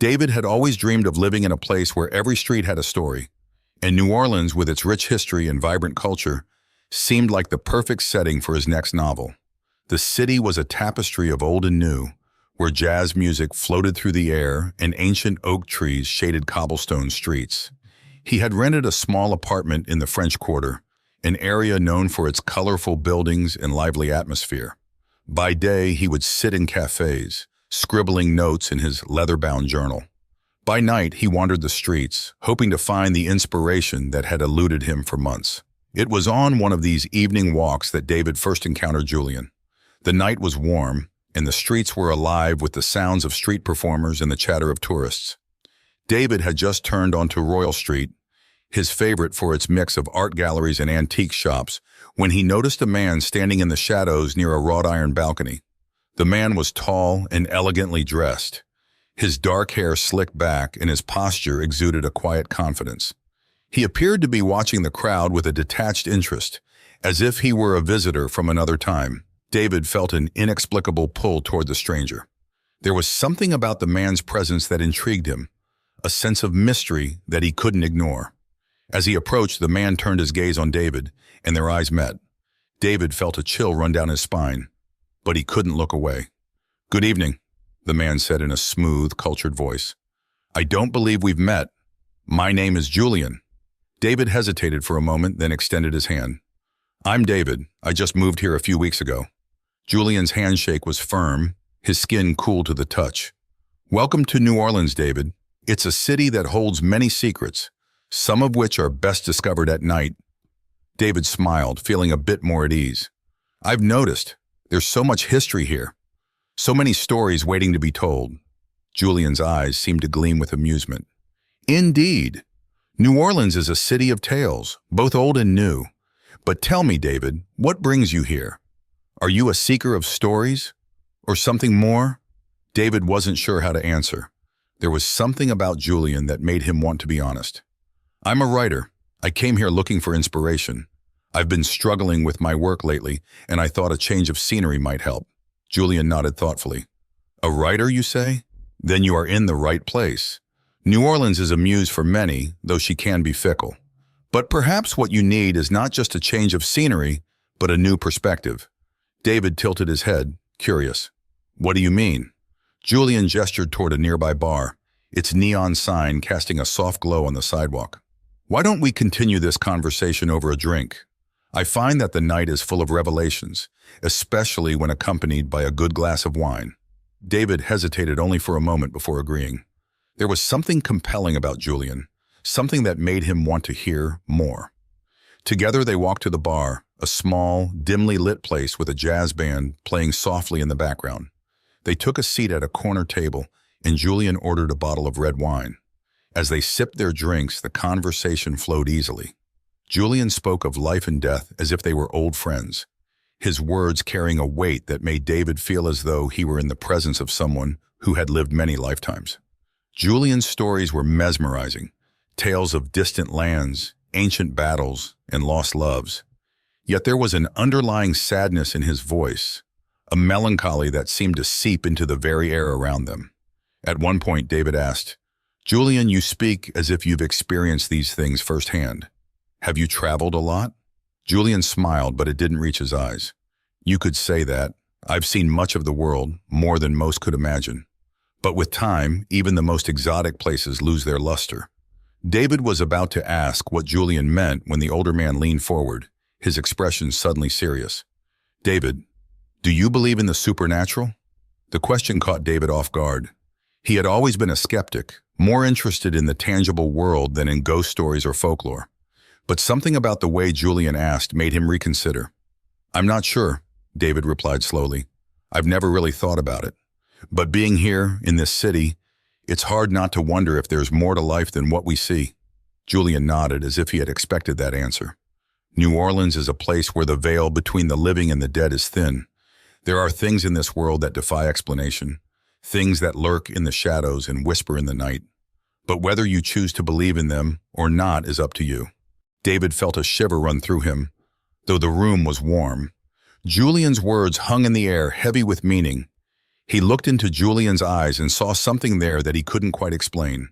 David had always dreamed of living in a place where every street had a story, and New Orleans, with its rich history and vibrant culture, seemed like the perfect setting for his next novel. The city was a tapestry of old and new, where jazz music floated through the air and ancient oak trees shaded cobblestone streets. He had rented a small apartment in the French Quarter, an area known for its colorful buildings and lively atmosphere. By day, he would sit in cafes, scribbling notes in his leather-bound journal. By night, he wandered the streets, hoping to find the inspiration that had eluded him for months. It was on one of these evening walks that David first encountered Julian. The night was warm, and the streets were alive with the sounds of street performers and the chatter of tourists. David had just turned onto Royal Street, his favorite for its mix of art galleries and antique shops, when he noticed a man standing in the shadows near a wrought iron balcony. The man was tall and elegantly dressed. His dark hair slicked back and his posture exuded a quiet confidence. He appeared to be watching the crowd with a detached interest, as if he were a visitor from another time. David felt an inexplicable pull toward the stranger. There was something about the man's presence that intrigued him, a sense of mystery that he couldn't ignore. As he approached, the man turned his gaze on David, and their eyes met. David felt a chill run down his spine, but he couldn't look away. "Good evening," the man said in a smooth, cultured voice. "I don't believe we've met. My name is Julian." David hesitated for a moment, then extended his hand. "I'm David. I just moved here a few weeks ago." Julian's handshake was firm, his skin cool to the touch. "Welcome to New Orleans, David. It's a city that holds many secrets, some of which are best discovered at night." David smiled, feeling a bit more at ease. "I've noticed. There's so much history here. So many stories waiting to be told." Julian's eyes seemed to gleam with amusement. "Indeed. New Orleans is a city of tales, both old and new. But tell me, David, what brings you here? Are you a seeker of stories? Or something more?" David wasn't sure how to answer. There was something about Julian that made him want to be honest. "I'm a writer. I came here looking for inspiration. I've been struggling with my work lately, and I thought a change of scenery might help." Julian nodded thoughtfully. "A writer, you say? Then you are in the right place. New Orleans is a muse for many, though she can be fickle. But perhaps what you need is not just a change of scenery, but a new perspective." David tilted his head, curious. "What do you mean?" Julian gestured toward a nearby bar, its neon sign casting a soft glow on the sidewalk. "Why don't we continue this conversation over a drink? I find that the night is full of revelations, especially when accompanied by a good glass of wine." David hesitated only for a moment before agreeing. There was something compelling about Julian, something that made him want to hear more. Together they walked to the bar, a small, dimly lit place with a jazz band playing softly in the background. They took a seat at a corner table, and Julian ordered a bottle of red wine. As they sipped their drinks, the conversation flowed easily. Julian spoke of life and death as if they were old friends, his words carrying a weight that made David feel as though he were in the presence of someone who had lived many lifetimes. Julian's stories were mesmerizing, tales of distant lands, ancient battles, and lost loves. Yet there was an underlying sadness in his voice, a melancholy that seemed to seep into the very air around them. At one point, David asked, "Julian, you speak as if you've experienced these things firsthand. Have you traveled a lot?" Julian smiled, but it didn't reach his eyes. "You could say that. I've seen much of the world, more than most could imagine. But with time, even the most exotic places lose their luster." David was about to ask what Julian meant when the older man leaned forward, his expression suddenly serious. "David, do you believe in the supernatural?" The question caught David off guard. He had always been a skeptic, more interested in the tangible world than in ghost stories or folklore. But something about the way Julian asked made him reconsider. "I'm not sure," David replied slowly. "I've never really thought about it. But being here, in this city, it's hard not to wonder if there's more to life than what we see." Julian nodded as if he had expected that answer. New Orleans is a place where the veil between the living and the dead is thin. There are things in this world that defy explanation, things that lurk in the shadows and whisper in the night. But whether you choose to believe in them or not is up to you. David felt a shiver run through him, though the room was warm. Julian's words hung in the air, heavy with meaning. He looked into Julian's eyes and saw something there that he couldn't quite explain.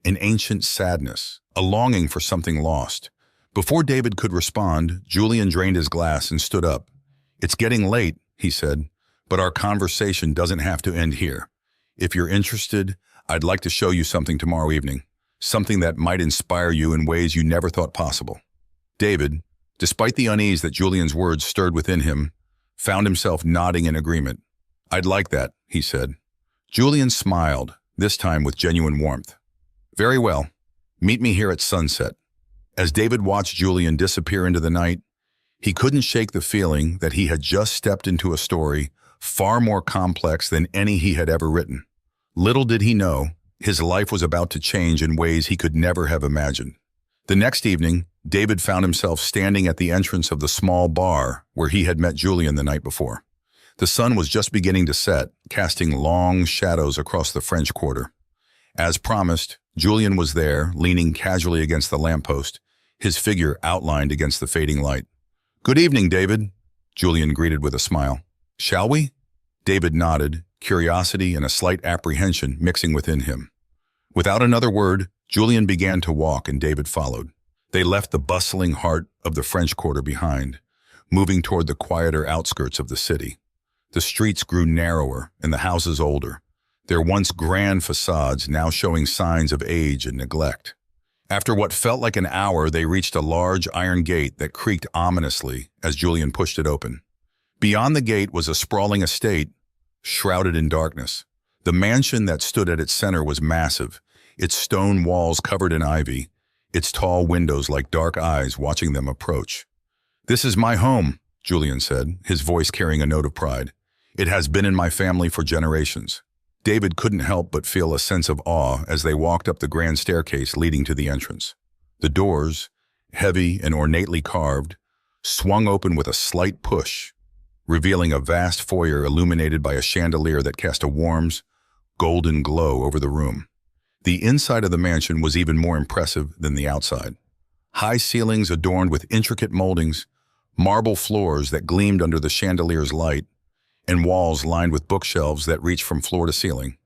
An ancient sadness, a longing for something lost. Before David could respond, Julian drained his glass and stood up. "It's getting late," he said, "but our conversation doesn't have to end here. If you're interested, I'd like to show you something tomorrow evening, something that might inspire you in ways you never thought possible." David, despite the unease that Julian's words stirred within him, found himself nodding in agreement. "I'd like that," he said. Julian smiled, this time with genuine warmth. "Very well. Meet me here at sunset." As David watched Julian disappear into the night, he couldn't shake the feeling that he had just stepped into a story far more complex than any he had ever written. Little did he know, his life was about to change in ways he could never have imagined. The next evening, David found himself standing at the entrance of the small bar where he had met Julian the night before. The sun was just beginning to set, casting long shadows across the French Quarter. As promised, Julian was there, leaning casually against the lamppost, his figure outlined against the fading light. "Good evening, David," Julian greeted with a smile. "Shall we?" David nodded, curiosity and a slight apprehension mixing within him. Without another word, Julian began to walk and David followed. They left the bustling heart of the French Quarter behind, moving toward the quieter outskirts of the city. The streets grew narrower and the houses older, their once grand facades now showing signs of age and neglect. After what felt like an hour, they reached a large iron gate that creaked ominously as Julian pushed it open. Beyond the gate was a sprawling estate, shrouded in darkness. The mansion that stood at its center was massive, its stone walls covered in ivy, its tall windows like dark eyes watching them approach. "This is my home," Julian said, his voice carrying a note of pride. "It has been in my family for generations." David couldn't help but feel a sense of awe as they walked up the grand staircase leading to the entrance. The doors, heavy and ornately carved, swung open with a slight push, revealing a vast foyer illuminated by a chandelier that cast a warm, golden glow over the room. The inside of the mansion was even more impressive than the outside. High ceilings adorned with intricate moldings, marble floors that gleamed under the chandelier's light, and walls lined with bookshelves that reached from floor to ceiling.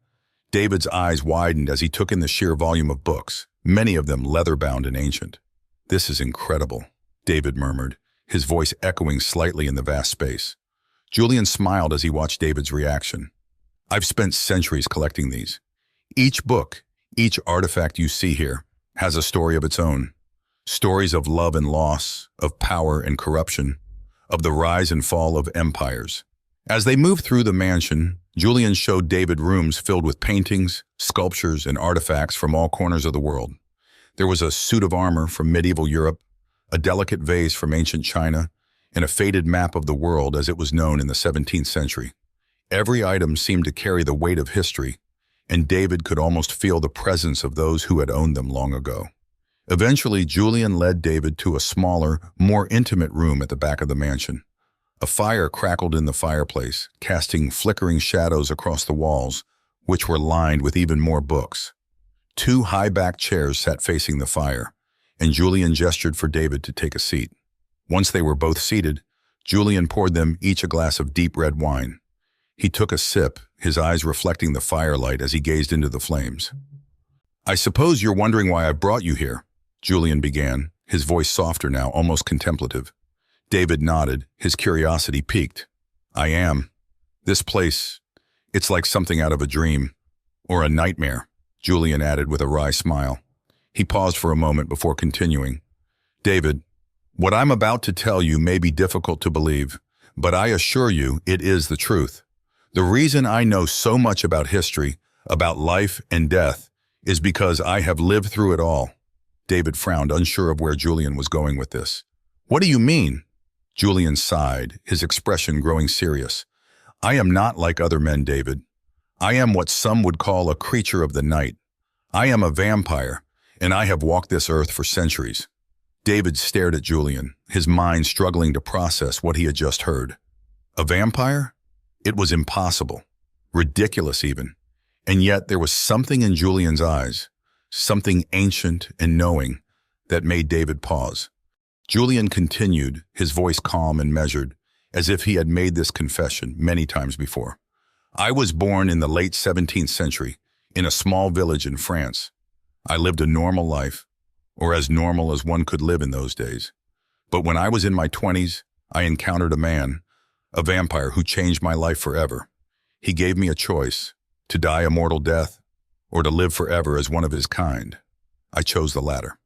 David's eyes widened as he took in the sheer volume of books, many of them leather-bound and ancient. "This is incredible," David murmured, his voice echoing slightly in the vast space. Julian smiled as he watched David's reaction. "I've spent centuries collecting these. Each book, each artifact you see here, has a story of its own. Stories of love and loss, of power and corruption, of the rise and fall of empires." As they moved through the mansion, Julian showed David rooms filled with paintings, sculptures, and artifacts from all corners of the world. There was a suit of armor from medieval Europe, a delicate vase from ancient China, and a faded map of the world as it was known in the 17th century. Every item seemed to carry the weight of history, and David could almost feel the presence of those who had owned them long ago. Eventually, Julian led David to a smaller, more intimate room at the back of the mansion. A fire crackled in the fireplace, casting flickering shadows across the walls, which were lined with even more books. Two high-backed chairs sat facing the fire, and Julian gestured for David to take a seat. Once they were both seated, Julian poured them each a glass of deep red wine. He took a sip, his eyes reflecting the firelight as he gazed into the flames. "I suppose you're wondering why I brought you here," Julian began, his voice softer now, almost contemplative. David nodded, his curiosity piqued. "I am. This place, it's like something out of a dream. Or a nightmare," Julian added with a wry smile. He paused for a moment before continuing. "David, what I'm about to tell you may be difficult to believe, but I assure you it is the truth. The reason I know so much about history, about life and death, is because I have lived through it all." David frowned, unsure of where Julian was going with this. "What do you mean?" Julian sighed, his expression growing serious. "I am not like other men, David. I am what some would call a creature of the night. I am a vampire, and I have walked this earth for centuries." David stared at Julian, his mind struggling to process what he had just heard. A vampire? It was impossible, ridiculous even. And yet there was something in Julian's eyes, something ancient and knowing, that made David pause. Julian continued, his voice calm and measured, as if he had made this confession many times before. I was born in the late 17th century, in a small village in France. I lived a normal life, or as normal as one could live in those days. But when I was in my 20s, I encountered a man, a vampire who changed my life forever. He gave me a choice, to die a mortal death, or to live forever as one of his kind. I chose the latter.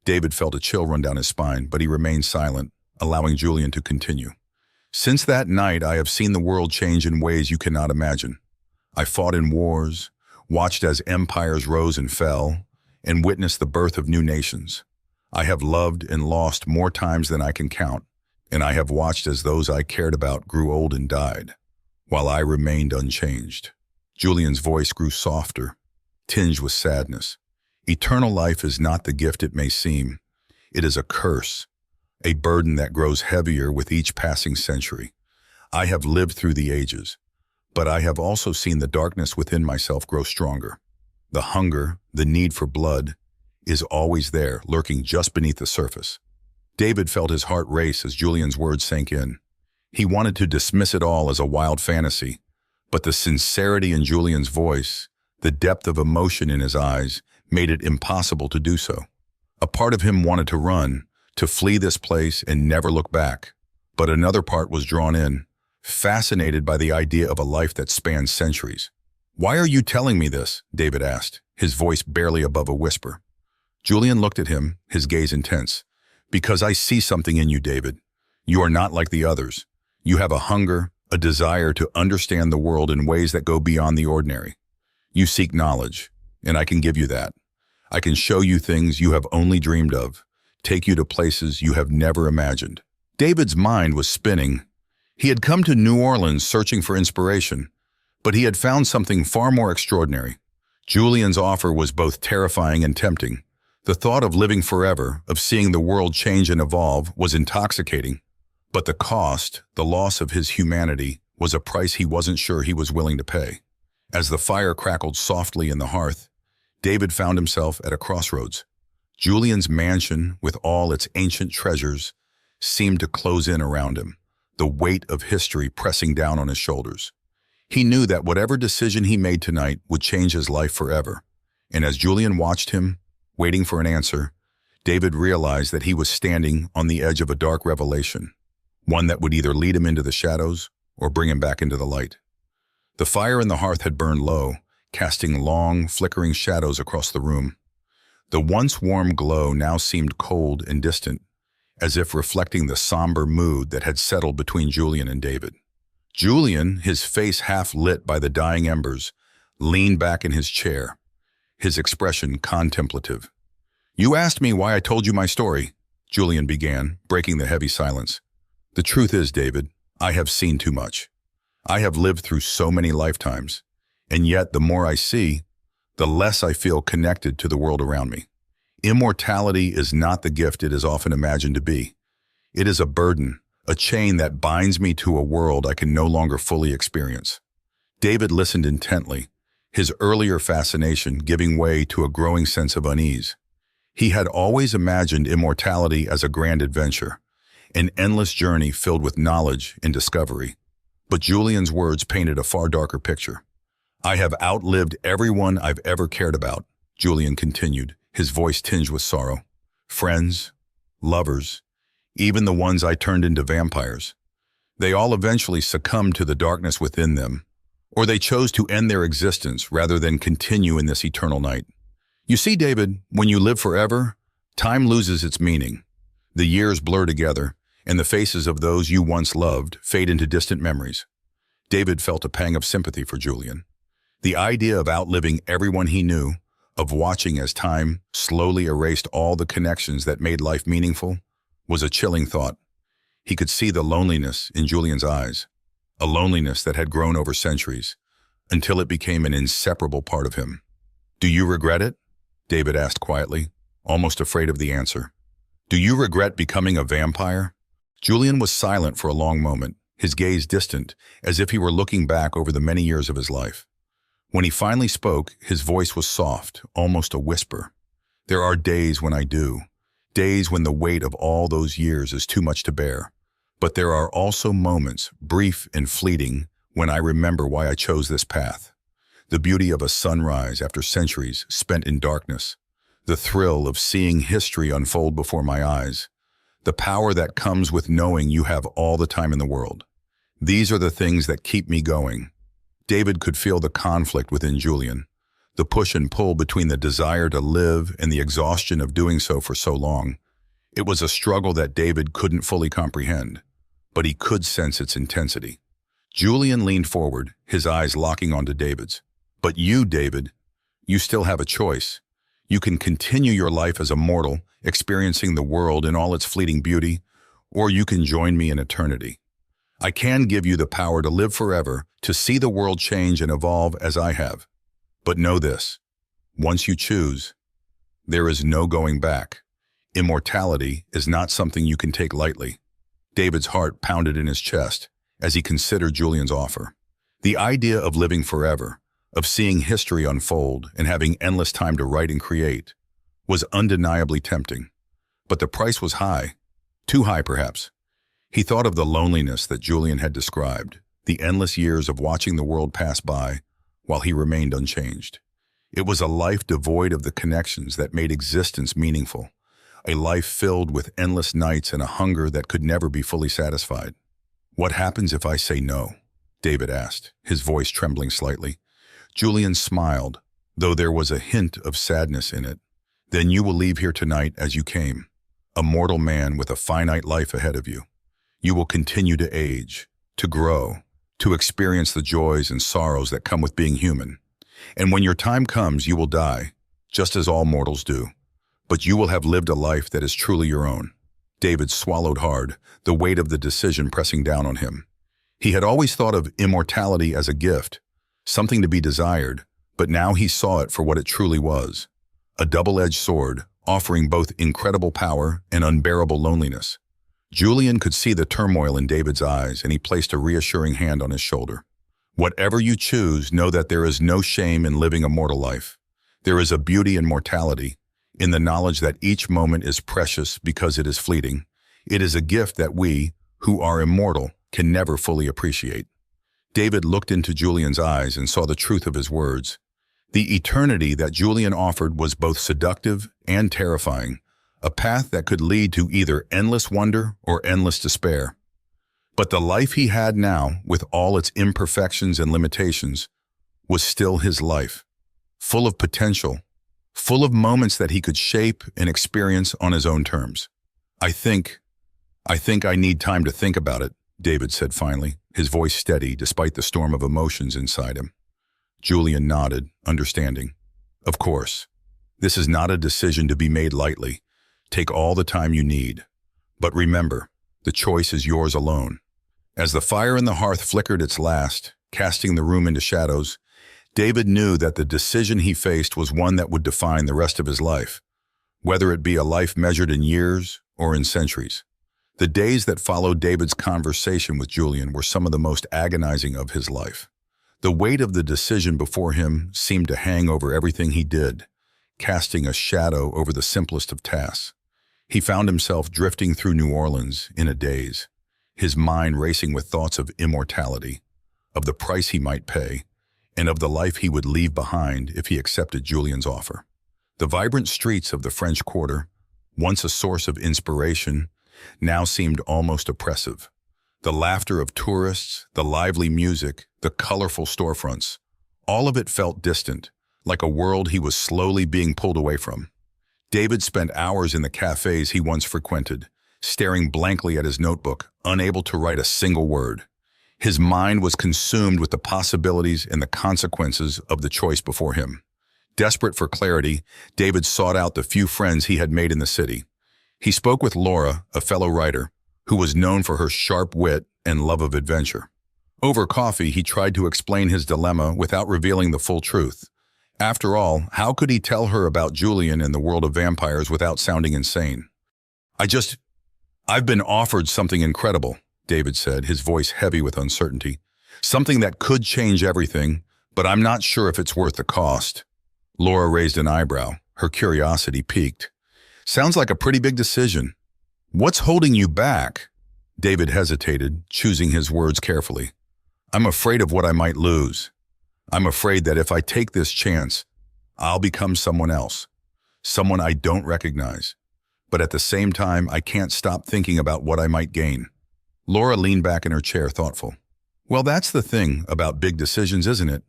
David felt a chill run down his spine, but he remained silent, allowing Julian to continue. Since that night, I have seen the world change in ways you cannot imagine. I fought in wars, watched as empires rose and fell, and witnessed the birth of new nations. I have loved and lost more times than I can count, and I have watched as those I cared about grew old and died, while I remained unchanged. Julian's voice grew softer, tinged with sadness. Eternal life is not the gift it may seem. It is a curse, a burden that grows heavier with each passing century. I have lived through the ages, but I have also seen the darkness within myself grow stronger. The hunger, the need for blood, is always there, lurking just beneath the surface. David felt his heart race as Julian's words sank in. He wanted to dismiss it all as a wild fantasy, but the sincerity in Julian's voice, the depth of emotion in his eyes, made it impossible to do so. A part of him wanted to run, to flee this place and never look back. But another part was drawn in, fascinated by the idea of a life that spans centuries. "Why are you telling me this?" David asked, his voice barely above a whisper. Julian looked at him, his gaze intense. "Because I see something in you, David. You are not like the others. You have a hunger, a desire to understand the world in ways that go beyond the ordinary. You seek knowledge, and I can give you that. I can show you things you have only dreamed of, take you to places you have never imagined." David's mind was spinning. He had come to New Orleans searching for inspiration, but he had found something far more extraordinary. Julian's offer was both terrifying and tempting. The thought of living forever, of seeing the world change and evolve, was intoxicating. But the cost, the loss of his humanity, was a price he wasn't sure he was willing to pay. As the fire crackled softly in the hearth, David found himself at a crossroads. Julian's mansion, with all its ancient treasures, seemed to close in around him, the weight of history pressing down on his shoulders. He knew that whatever decision he made tonight would change his life forever. And as Julian watched him, waiting for an answer, David realized that he was standing on the edge of a dark revelation, one that would either lead him into the shadows or bring him back into the light. The fire in the hearth had burned low, casting long, flickering shadows across the room. The once warm glow now seemed cold and distant, as if reflecting the somber mood that had settled between Julian and David. Julian, his face half lit by the dying embers, leaned back in his chair, his expression contemplative. "You asked me why I told you my story," Julian began, breaking the heavy silence. "The truth is, David, I have seen too much. I have lived through so many lifetimes, and yet the more I see, the less I feel connected to the world around me. Immortality is not the gift it is often imagined to be. It is a burden, a chain that binds me to a world I can no longer fully experience." David listened intently, his earlier fascination giving way to a growing sense of unease. He had always imagined immortality as a grand adventure, an endless journey filled with knowledge and discovery. But Julian's words painted a far darker picture. "I have outlived everyone I've ever cared about," Julian continued, his voice tinged with sorrow. "Friends, lovers, even the ones I turned into vampires. They all eventually succumbed to the darkness within them, or they chose to end their existence rather than continue in this eternal night. You see, David, when you live forever, time loses its meaning. The years blur together, and the faces of those you once loved fade into distant memories." David felt a pang of sympathy for Julian. The idea of outliving everyone he knew, of watching as time slowly erased all the connections that made life meaningful, was a chilling thought. He could see the loneliness in Julian's eyes, a loneliness that had grown over centuries, until it became an inseparable part of him. "Do you regret it?" David asked quietly, almost afraid of the answer. "Do you regret becoming a vampire?" Julian was silent for a long moment, his gaze distant, as if he were looking back over the many years of his life. When he finally spoke, his voice was soft, almost a whisper. "There are days when I do, days when the weight of all those years is too much to bear. But there are also moments, brief and fleeting, when I remember why I chose this path. The beauty of a sunrise after centuries spent in darkness. The thrill of seeing history unfold before my eyes. The power that comes with knowing you have all the time in the world. These are the things that keep me going. David could feel the conflict within Julian, the push and pull between the desire to live and the exhaustion of doing so for so long. It was a struggle that David couldn't fully comprehend, but he could sense its intensity. Julian leaned forward, his eyes locking onto David's. But you, David, you still have a choice. You can continue your life as a mortal, experiencing the world in all its fleeting beauty, or you can join me in eternity. I can give you the power to live forever, to see the world change and evolve as I have. But know this, once you choose, there is no going back. Immortality is not something you can take lightly. David's heart pounded in his chest as he considered Julian's offer. The idea of living forever, of seeing history unfold and having endless time to write and create, was undeniably tempting. But the price was high, too high perhaps. He thought of the loneliness that Julian had described, the endless years of watching the world pass by while he remained unchanged. It was a life devoid of the connections that made existence meaningful, a life filled with endless nights and a hunger that could never be fully satisfied. "What happens if I say no?" David asked, his voice trembling slightly. Julian smiled, though there was a hint of sadness in it. "Then you will leave here tonight as you came, a mortal man with a finite life ahead of you. You will continue to age, to grow, to experience the joys and sorrows that come with being human. And when your time comes, you will die, just as all mortals do. But you will have lived a life that is truly your own." David swallowed hard, the weight of the decision pressing down on him. He had always thought of immortality as a gift, something to be desired, but now he saw it for what it truly was. A double-edged sword, offering both incredible power and unbearable loneliness. Julian could see the turmoil in David's eyes, and he placed a reassuring hand on his shoulder. "Whatever you choose, know that there is no shame in living a mortal life. There is a beauty in mortality, in the knowledge that each moment is precious because it is fleeting. It is a gift that we, who are immortal, can never fully appreciate." David looked into Julian's eyes and saw the truth of his words. The eternity that Julian offered was both seductive and terrifying, a path that could lead to either endless wonder or endless despair. But the life he had now, with all its imperfections and limitations, was still his life, full of potential, full of moments that he could shape and experience on his own terms. I think I need time to think about it," David said finally, his voice steady despite the storm of emotions inside him. Julian nodded, understanding. "Of course. This is not a decision to be made lightly. Take all the time you need. But remember, the choice is yours alone." As the fire in the hearth flickered its last, casting the room into shadows, David knew that the decision he faced was one that would define the rest of his life, whether it be a life measured in years or in centuries. The days that followed David's conversation with Julian were some of the most agonizing of his life. The weight of the decision before him seemed to hang over everything he did, casting a shadow over the simplest of tasks. He found himself drifting through New Orleans in a daze, his mind racing with thoughts of immortality, of the price he might pay, and of the life he would leave behind if he accepted Julian's offer. The vibrant streets of the French Quarter, once a source of inspiration, now seemed almost oppressive. The laughter of tourists, the lively music, the colorful storefronts, all of it felt distant, like a world he was slowly being pulled away from. David spent hours in the cafes he once frequented, staring blankly at his notebook, unable to write a single word. His mind was consumed with the possibilities and the consequences of the choice before him. Desperate for clarity, David sought out the few friends he had made in the city. He spoke with Laura, a fellow writer, who was known for her sharp wit and love of adventure. Over coffee, he tried to explain his dilemma without revealing the full truth. After all, how could he tell her about Julian and the world of vampires without sounding insane? I've been offered something incredible," David said, his voice heavy with uncertainty. "Something that could change everything, but I'm not sure if it's worth the cost." Laura raised an eyebrow, her curiosity piqued. "Sounds like a pretty big decision. What's holding you back?" David hesitated, choosing his words carefully. I'm afraid of what I might lose. I'm afraid that if I take this chance, I'll become someone else, someone I don't recognize. But at the same time, I can't stop thinking about what I might gain. Laura leaned back in her chair, thoughtful. Well, that's the thing about big decisions, isn't it?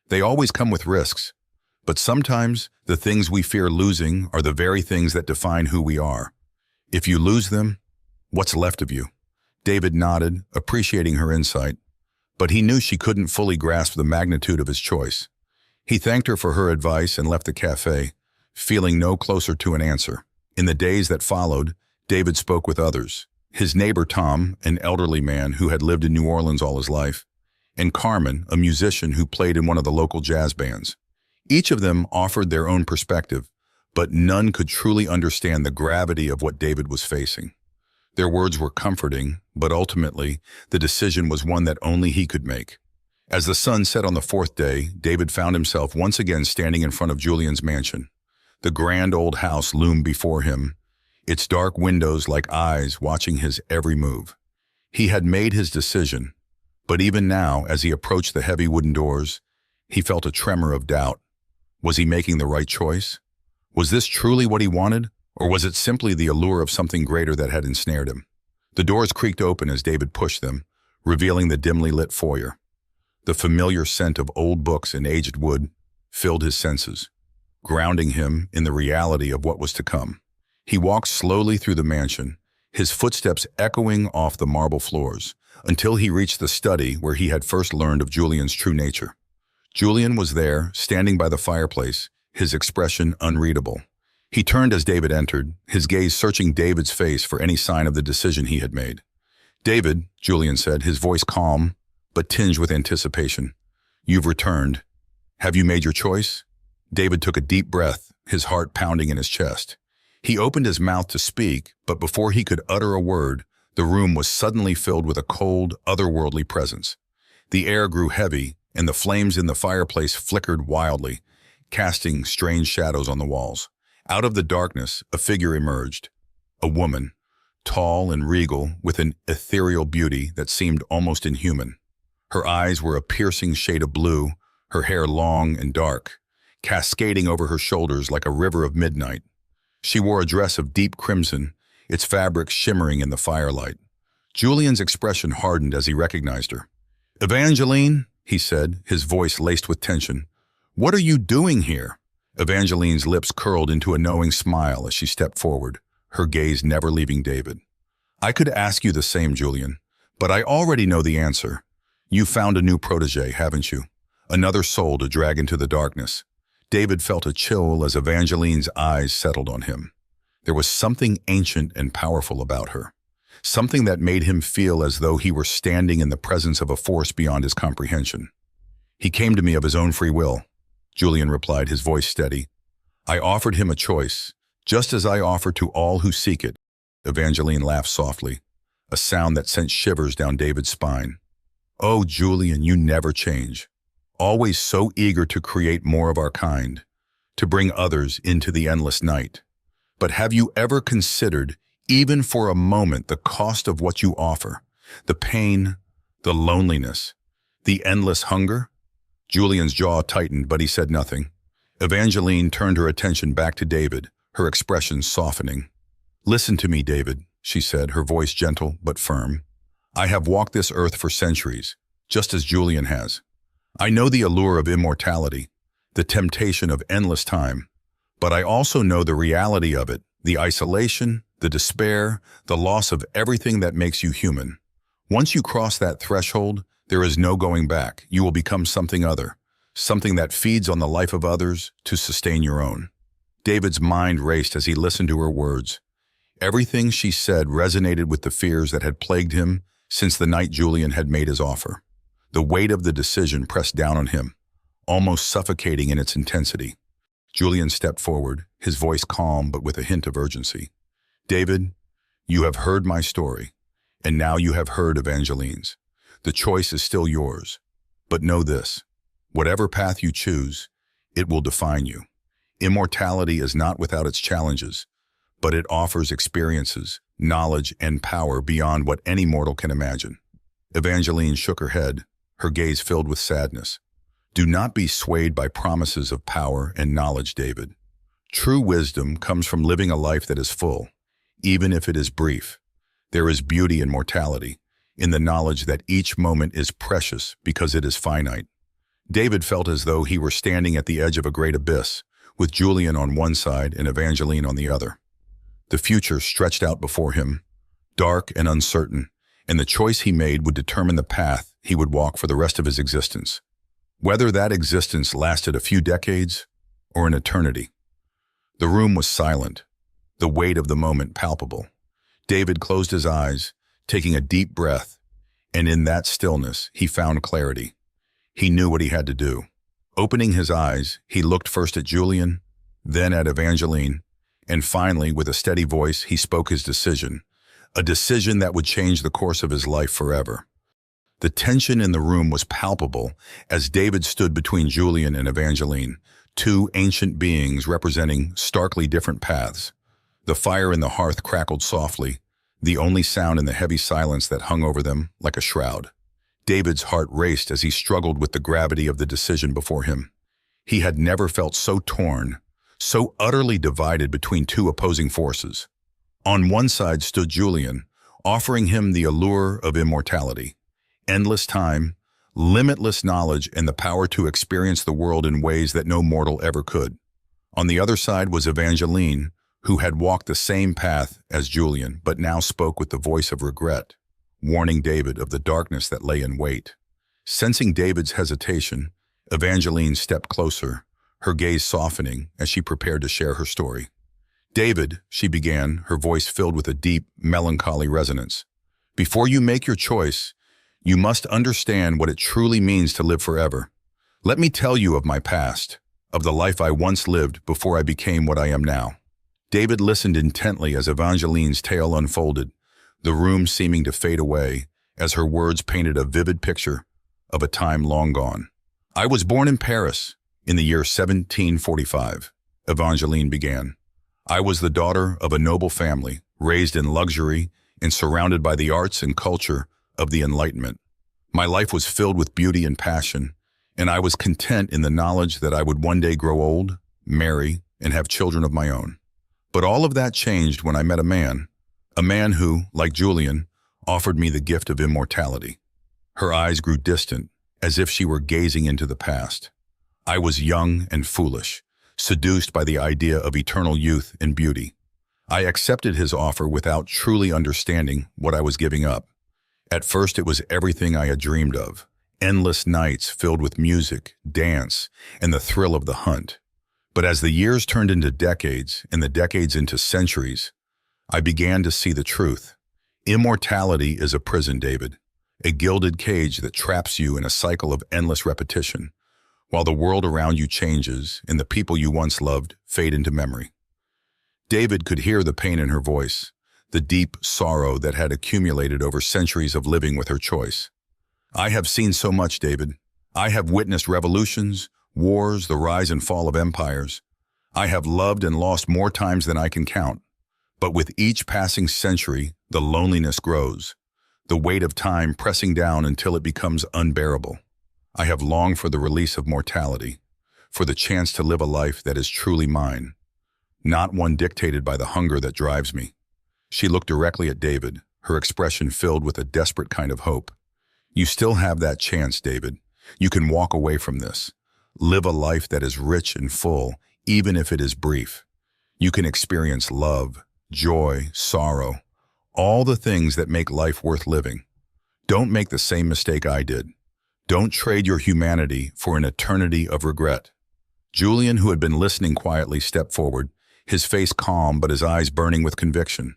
They always come with risks. But sometimes the things we fear losing are the very things that define who we are. If you lose them, what's left of you? David nodded, appreciating her insight, but he knew she couldn't fully grasp the magnitude of his choice. He thanked her for her advice and left the cafe, feeling no closer to an answer. In the days that followed, David spoke with others. His neighbor Tom, an elderly man who had lived in New Orleans all his life, and Carmen, a musician who played in one of the local jazz bands. Each of them offered their own perspective, but none could truly understand the gravity of what David was facing. Their words were comforting, but ultimately, the decision was one that only he could make. As the sun set on the fourth day, David found himself once again standing in front of Julian's mansion. The grand old house loomed before him, its dark windows like eyes watching his every move. He had made his decision, but even now, as he approached the heavy wooden doors, he felt a tremor of doubt. Was he making the right choice? Was this truly what he wanted, or was it simply the allure of something greater that had ensnared him? The doors creaked open as David pushed them, revealing the dimly lit foyer. The familiar scent of old books and aged wood filled his senses, grounding him in the reality of what was to come. He walked slowly through the mansion, his footsteps echoing off the marble floors, until he reached the study where he had first learned of Julian's true nature. Julian was there, standing by the fireplace, his expression unreadable. He turned as David entered, his gaze searching David's face for any sign of the decision he had made. "David," Julian said, his voice calm, but tinged with anticipation. "You've returned. Have you made your choice?" David took a deep breath, his heart pounding in his chest. He opened his mouth to speak, but before he could utter a word, the room was suddenly filled with a cold, otherworldly presence. The air grew heavy, and the flames in the fireplace flickered wildly, casting strange shadows on the walls. Out of the darkness, a figure emerged. A woman, tall and regal, with an ethereal beauty that seemed almost inhuman. Her eyes were a piercing shade of blue, her hair long and dark, cascading over her shoulders like a river of midnight. She wore a dress of deep crimson, its fabric shimmering in the firelight. Julian's expression hardened as he recognized her. "Evangeline," he said, his voice laced with tension. "What are you doing here?" Evangeline's lips curled into a knowing smile as she stepped forward, her gaze never leaving David. "I could ask you the same, Julian, but I already know the answer. You found a new protege, haven't you? Another soul to drag into the darkness." David felt a chill as Evangeline's eyes settled on him. There was something ancient and powerful about her, something that made him feel as though he were standing in the presence of a force beyond his comprehension. "He came to me of his own free will," Julian replied, his voice steady. "I offered him a choice, just as I offer to all who seek it." Evangeline laughed softly, a sound that sent shivers down David's spine. "Oh, Julian, you never change. Always so eager to create more of our kind, to bring others into the endless night. But have you ever considered, even for a moment, the cost of what you offer? The pain, the loneliness, the endless hunger?" Julian's jaw tightened, but he said nothing. Evangeline turned her attention back to David, her expression softening. "Listen to me, David," she said, her voice gentle but firm. "I have walked this earth for centuries, just as Julian has. I know the allure of immortality, the temptation of endless time, but I also know the reality of it, the isolation, the despair, the loss of everything that makes you human. Once you cross that threshold, there is no going back. You will become something other, something that feeds on the life of others to sustain your own." David's mind raced as he listened to her words. Everything she said resonated with the fears that had plagued him since the night Julian had made his offer. The weight of the decision pressed down on him, almost suffocating in its intensity. Julian stepped forward, his voice calm but with a hint of urgency. "David, you have heard my story, and now you have heard Evangeline's. The choice is still yours. But know this, whatever path you choose, it will define you. Immortality is not without its challenges, but it offers experiences, knowledge, and power beyond what any mortal can imagine." Evangeline shook her head, her gaze filled with sadness. Do not be swayed by promises of power and knowledge, David. True wisdom comes from living a life that is full, even if it is brief. There is beauty in mortality, in the knowledge that each moment is precious because it is finite. David felt as though he were standing at the edge of a great abyss, with Julian on one side and Evangeline on the other. The future stretched out before him, dark and uncertain, and the choice he made would determine the path he would walk for the rest of his existence, whether that existence lasted a few decades or an eternity. The room was silent, the weight of the moment palpable. David closed his eyes, taking a deep breath, and in that stillness he found clarity. He knew what he had to do. Opening his eyes, he looked first at Julian, then at Evangeline, and finally, with a steady voice, he spoke his decision, a decision that would change the course of his life forever. The tension in the room was palpable as David stood between Julian and Evangeline, two ancient beings representing starkly different paths. The fire in the hearth crackled softly, the only sound in the heavy silence that hung over them like a shroud. David's heart raced as he struggled with the gravity of the decision before him. He had never felt so torn, so utterly divided between two opposing forces. On one side stood Julian, offering him the allure of immortality, endless time, limitless knowledge, and the power to experience the world in ways that no mortal ever could. On the other side was Evangeline, who had walked the same path as Julian, but now spoke with the voice of regret, warning David of the darkness that lay in wait. Sensing David's hesitation, Evangeline stepped closer, her gaze softening as she prepared to share her story. "David," she began, her voice filled with a deep, melancholy resonance, "before you make your choice, you must understand what it truly means to live forever. Let me tell you of my past, of the life I once lived before I became what I am now." David listened intently as Evangeline's tale unfolded, the room seeming to fade away as her words painted a vivid picture of a time long gone. "I was born in Paris in the year 1745, Evangeline began. "I was the daughter of a noble family, raised in luxury and surrounded by the arts and culture of the Enlightenment. My life was filled with beauty and passion, and I was content in the knowledge that I would one day grow old, marry, and have children of my own. But all of that changed when I met a man who, like Julian, offered me the gift of immortality." Her eyes grew distant, as if she were gazing into the past. "I was young and foolish, seduced by the idea of eternal youth and beauty. I accepted his offer without truly understanding what I was giving up. At first it was everything I had dreamed of, endless nights filled with music, dance, and the thrill of the hunt. But as the years turned into decades, and the decades into centuries, I began to see the truth. Immortality is a prison, David, a gilded cage that traps you in a cycle of endless repetition, while the world around you changes and the people you once loved fade into memory." David could hear the pain in her voice, the deep sorrow that had accumulated over centuries of living with her choice. "I have seen so much, David. I have witnessed revolutions, wars, the rise and fall of empires. I have loved and lost more times than I can count. But with each passing century, the loneliness grows, the weight of time pressing down until it becomes unbearable. I have longed for the release of mortality, for the chance to live a life that is truly mine, not one dictated by the hunger that drives me." She looked directly at David, her expression filled with a desperate kind of hope. "You still have that chance, David. You can walk away from this. Live a life that is rich and full, even if it is brief. You can experience love, joy, sorrow, all the things that make life worth living. Don't make the same mistake I did. Don't trade your humanity for an eternity of regret." Julian, who had been listening quietly, stepped forward, his face calm but his eyes burning with conviction.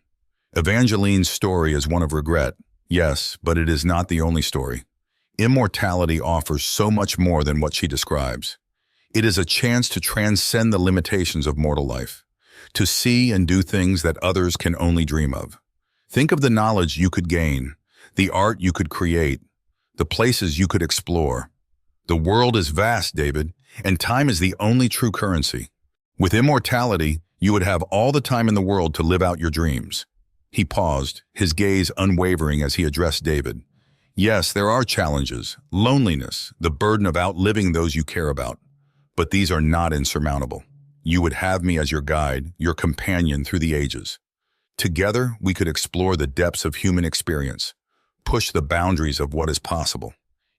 "Evangeline's story is one of regret, yes, but it is not the only story. Immortality offers so much more than what she describes. It is a chance to transcend the limitations of mortal life, to see and do things that others can only dream of. Think of the knowledge you could gain, the art you could create, the places you could explore. The world is vast, David, and time is the only true currency. With immortality, you would have all the time in the world to live out your dreams." He paused, his gaze unwavering as he addressed David. Yes, there are challenges, loneliness, the burden of outliving those you care about, but these are not insurmountable. You would have me as your guide, your companion through the ages. Together, we could explore the depths of human experience, push the boundaries of what is possible.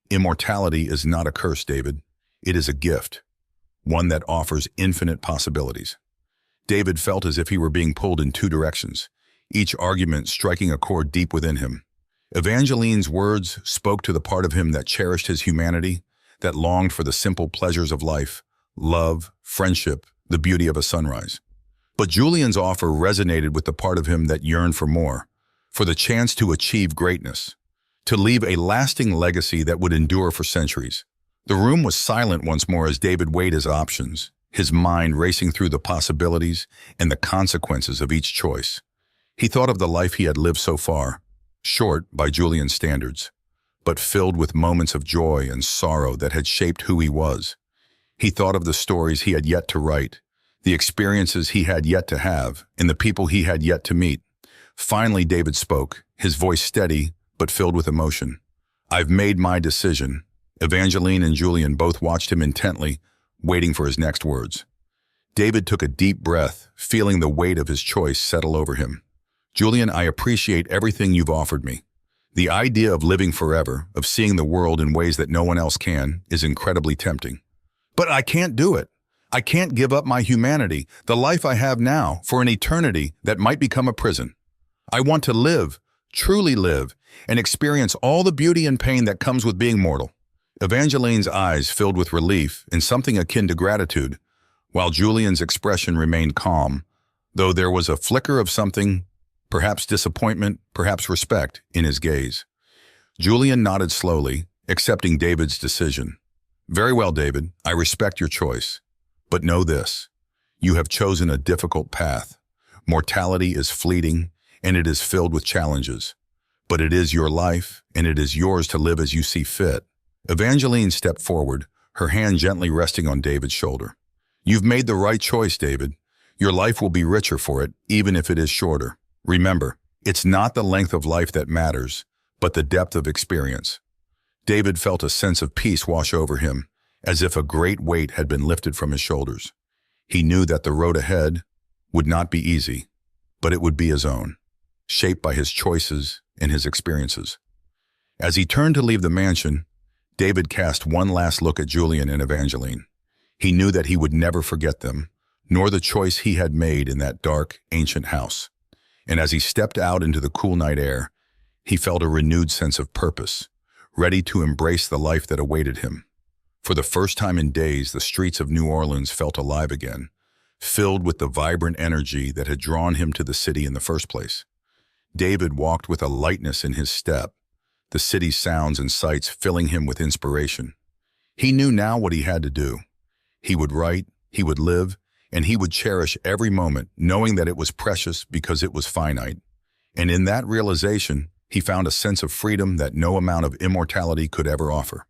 Immortality is not a curse, David. It is a gift, one that offers infinite possibilities. David felt as if he were being pulled in two directions, each argument striking a chord deep within him. Evangeline's words spoke to the part of him that cherished his humanity, that longed for the simple pleasures of life, love, friendship, the beauty of a sunrise. But Julian's offer resonated with the part of him that yearned for more, for the chance to achieve greatness, to leave a lasting legacy that would endure for centuries. The room was silent once more as David weighed his options, his mind racing through the possibilities and the consequences of each choice. He thought of the life he had lived so far, short by Julian's standards, but filled with moments of joy and sorrow that had shaped who he was. He thought of the stories he had yet to write, the experiences he had yet to have, and the people he had yet to meet. Finally, David spoke, his voice steady but filled with emotion. "I've made my decision." Evangeline and Julian both watched him intently, waiting for his next words. David took a deep breath, feeling the weight of his choice settle over him. "Julian, I appreciate everything you've offered me. The idea of living forever, of seeing the world in ways that no one else can, is incredibly tempting. But I can't do it. I can't give up my humanity, the life I have now, for an eternity that might become a prison. I want to live, truly live, and experience all the beauty and pain that comes with being mortal." Evangeline's eyes filled with relief and something akin to gratitude, while Julian's expression remained calm, though there was a flicker of something, perhaps disappointment, perhaps respect, in his gaze. Julian nodded slowly, accepting David's decision. "Very well, David, I respect your choice. But know this, you have chosen a difficult path. Mortality is fleeting, and it is filled with challenges. But it is your life, and it is yours to live as you see fit." Evangeline stepped forward, her hand gently resting on David's shoulder. "You've made the right choice, David. Your life will be richer for it, even if it is shorter. Remember, it's not the length of life that matters, but the depth of experience." David felt a sense of peace wash over him, as if a great weight had been lifted from his shoulders. He knew that the road ahead would not be easy, but it would be his own, shaped by his choices and his experiences. As he turned to leave the mansion, David cast one last look at Julian and Evangeline. He knew that he would never forget them, nor the choice he had made in that dark, ancient house. And as he stepped out into the cool night air, he felt a renewed sense of purpose, ready to embrace the life that awaited him. For the first time in days, the streets of New Orleans felt alive again, filled with the vibrant energy that had drawn him to the city in the first place. David walked with a lightness in his step, the city's sounds and sights filling him with inspiration. He knew now what he had to do. He would write, he would live, and he would cherish every moment, knowing that it was precious because it was finite. And in that realization, he found a sense of freedom that no amount of immortality could ever offer.